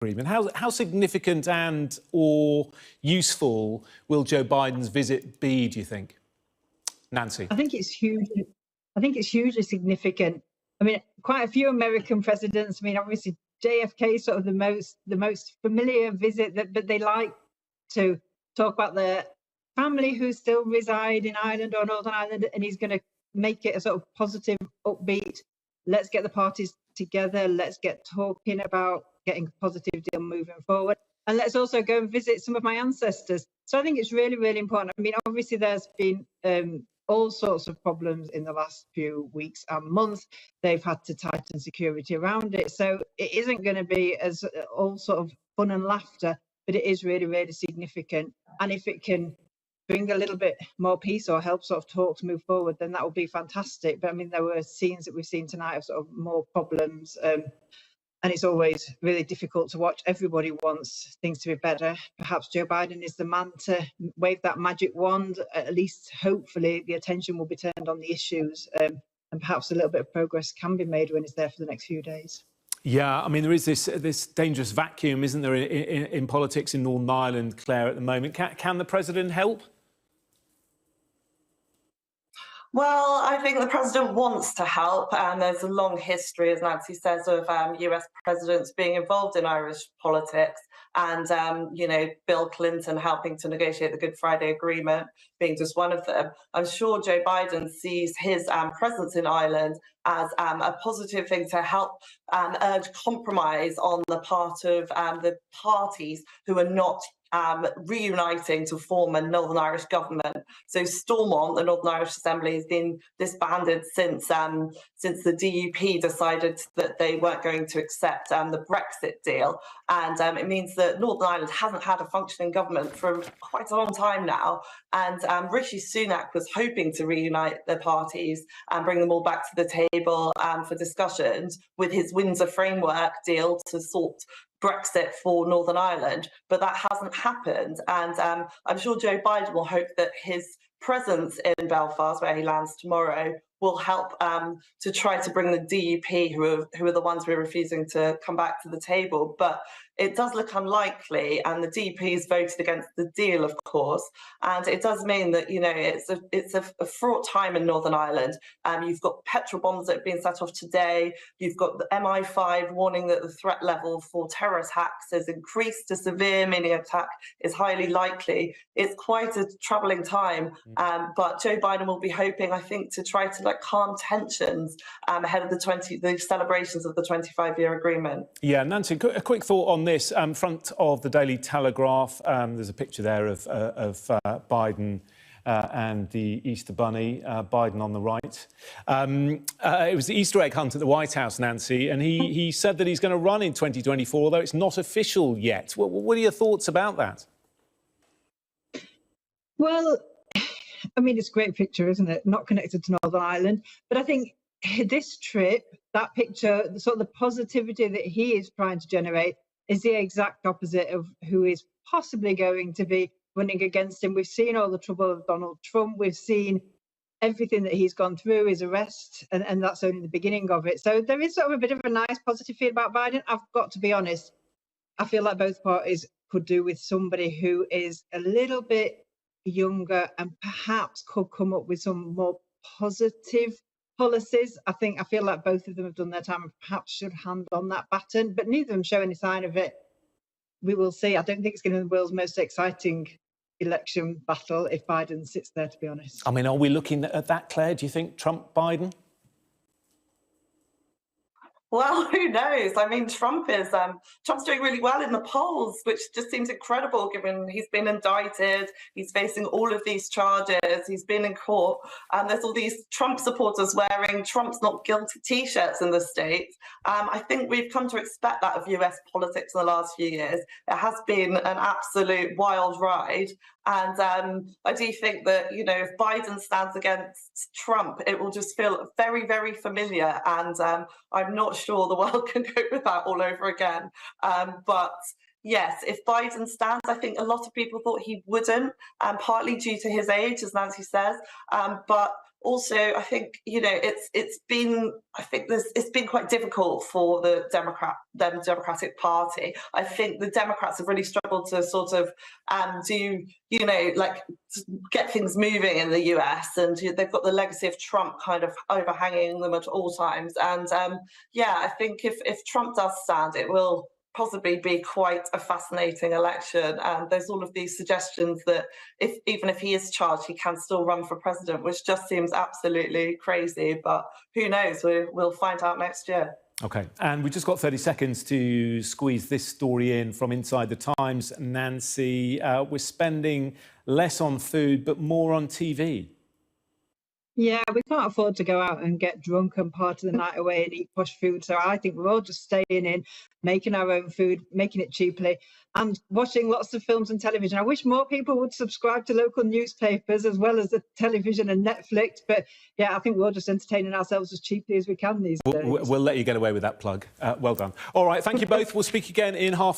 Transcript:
agreement. How significant and or useful will Joe Biden's visit be, do you think? Nancy? I think it's huge. I think it's hugely significant. I mean, quite a few American presidents, I mean, obviously JFK is sort of the most familiar visit, but they like to talk about their family who still reside in Ireland or Northern Ireland, and he's going to make it a sort of positive, upbeat, let's get the parties together, let's get talking about getting a positive deal moving forward, and let's also go and visit some of my ancestors. So I think it's really, really important. I mean, obviously there's been all sorts of problems in the last few weeks and months. They've had to tighten security around it. So it isn't going to be as all sort of fun and laughter, but it is really, really significant. And if it can bring a little bit more peace or help sort of talks move forward, then that would be fantastic. But I mean, there were scenes that we've seen tonight of sort of more problems. And it's always really difficult to watch. Everybody wants things to be better. Perhaps Joe Biden is the man to wave that magic wand. At least, hopefully, the attention will be turned on the issues, and perhaps a little bit of progress can be made when it's there for the next few days. Yeah, I mean, there is this dangerous vacuum, isn't there, in politics in Northern Ireland, Claire, at the moment. Can the president help? Well, I think the president wants to help, and there's a long history, as Nancy says, of US presidents being involved in Irish politics, and Bill Clinton helping to negotiate the Good Friday Agreement being just one of them. I'm sure Joe Biden sees his presence in Ireland as a positive thing to help urge compromise on the part of the parties who are not reuniting to form a Northern Irish government. So Stormont, the Northern Irish Assembly, has been disbanded since the DUP decided that they weren't going to accept the Brexit deal, and it means that Northern Ireland hasn't had a functioning government for quite a long time now. And Rishi Sunak was hoping to reunite the parties and bring them all back to the table for discussions with his Windsor Framework deal to sort Brexit for Northern Ireland, but that hasn't happened. And I'm sure Joe Biden will hope that his presence in Belfast, where he lands tomorrow, will help to try to bring the DUP, who are the ones who are refusing to come back to the table. But it does look unlikely, and the DUP has voted against the deal, of course. And it does mean that, you know, it's a fraught time in Northern Ireland. You've got petrol bombs that have been set off today. You've got the MI5 warning that the threat level for terror attacks has increased to severe, meaning attack is highly likely. It's quite a troubling time. But Joe Biden will be hoping, I think, to try to calm tensions ahead of the celebrations of the 25-year agreement. Yeah, Nancy, a quick thought on this. Front of the Daily Telegraph, there's a picture there of Biden and the Easter Bunny, Biden on the right. It was the Easter egg hunt at the White House, Nancy, and he said that he's going to run in 2024, although it's not official yet. What are your thoughts about that? Well, I mean, it's a great picture, isn't it? Not connected to Northern Ireland. But I think this trip, that picture, the sort of the positivity that he is trying to generate is the exact opposite of who is possibly going to be running against him. We've seen all the trouble of Donald Trump. We've seen everything that he's gone through, his arrest, and that's only the beginning of it. So there is sort of a bit of a nice positive feel about Biden. I've got to be honest, I feel like both parties could do with somebody who is a little bit younger and perhaps could come up with some more positive policies. I feel like both of them have done their time and perhaps should hand on that baton, but neither of them show any sign of it. We will see. I don't think it's going to be the world's most exciting election battle if Biden sits there, to be honest. I mean, are we looking at that, Claire? Do you think Trump-Biden? Well, who knows? I mean, Trump's doing really well in the polls, which just seems incredible given he's been indicted, he's facing all of these charges, he's been in court, and there's all these Trump supporters wearing Trump's not guilty t-shirts in the States. I think we've come to expect that of US politics in the last few years. It has been an absolute wild ride. And I do think that, you know, if Biden stands against Trump, it will just feel very, very familiar. And I'm not sure the world can cope with that all over again. But yes, if Biden stands, I think a lot of people thought he wouldn't, partly due to his age, as Nancy says. But also, I think, you know, it's been quite difficult for the Democratic Party. I think the Democrats have really struggled to sort of do, you know, like get things moving in the US, and they've got the legacy of Trump kind of overhanging them at all times. And yeah, I think if Trump does stand, it will possibly be quite a fascinating election. And there's all of these suggestions that even if he is charged, he can still run for president, which just seems absolutely crazy. But who knows? We'll find out next year. OK, and we've just got 30 seconds to squeeze this story in from inside the Times. Nancy, we're spending less on food, but more on TV. Yeah, we can't afford to go out and get drunk and part of the night away and eat posh food. So I think we're all just staying in, making our own food, making it cheaply, and watching lots of films and television. I wish more people would subscribe to local newspapers as well as the television and Netflix. But yeah, I think we're all just entertaining ourselves as cheaply as we can these days. We'll let you get away with that plug. Well done. All right, thank you both. We'll speak again in half an hour.